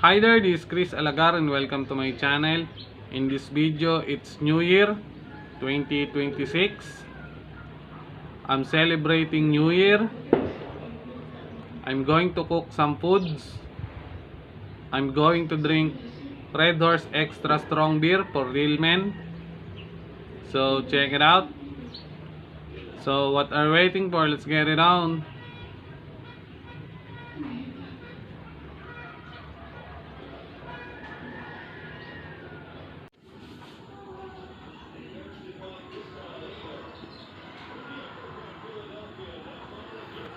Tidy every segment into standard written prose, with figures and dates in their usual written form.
Hi there, this is Chris Alagar and welcome to my channel. In this video, it's New Year 2026. I'm celebrating New Year. I'm going to cook some foods. I'm going to drink Red Horse Extra Strong Beer for real men. So check it out. So what are we waiting for? Let's get it on.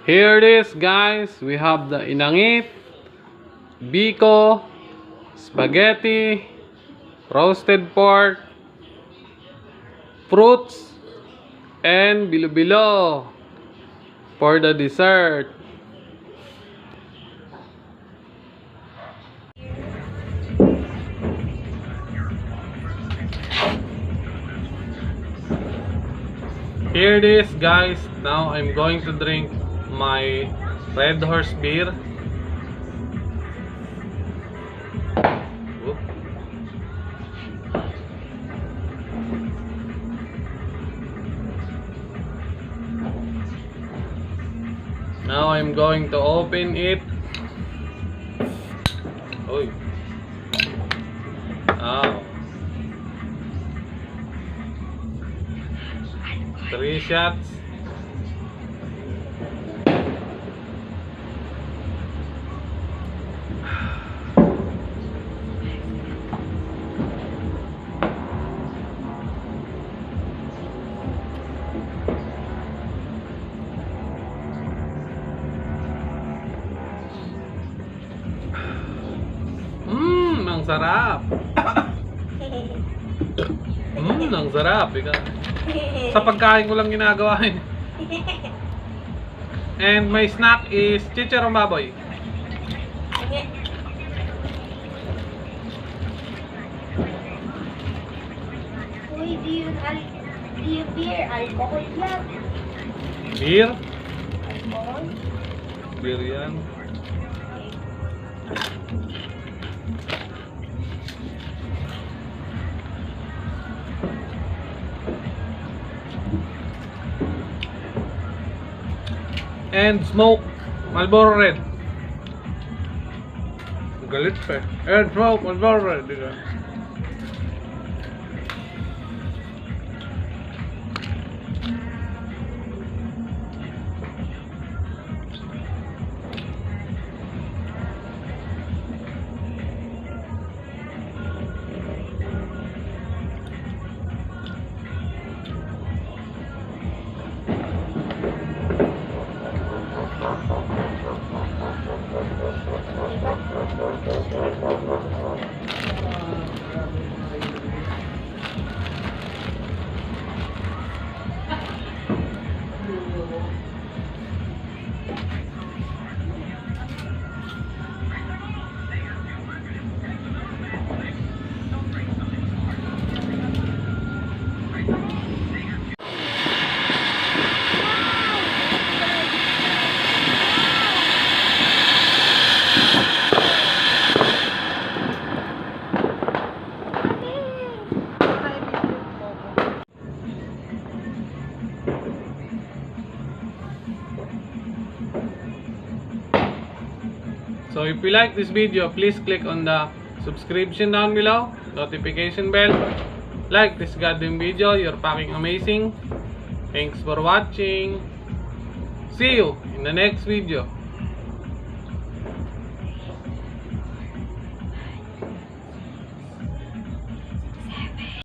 Here it is, guys. We have the inangit, biko, spaghetti, roasted pork, fruits, and bilo-bilo for the dessert. Here it is, guys. Now I'm going to drink my Red Horse beer. Whoop. Now I'm going to open it. Oy. Oh. 3 shots. Ang sarap. Ang sarap. Sa pagkain ko lang ginagawa yun. And my snack is chicharong baboy. Uy, di yung beer, alcohol yan. Beer? Alcohol? Beer yan. And smoke Marlboro Red. Galit pa. And smoke Marlboro Red. Diba? So if you like this video, please click on the subscription down below, notification bell, like this goddamn video. You're fucking amazing. Thanks for watching. See you in the next video.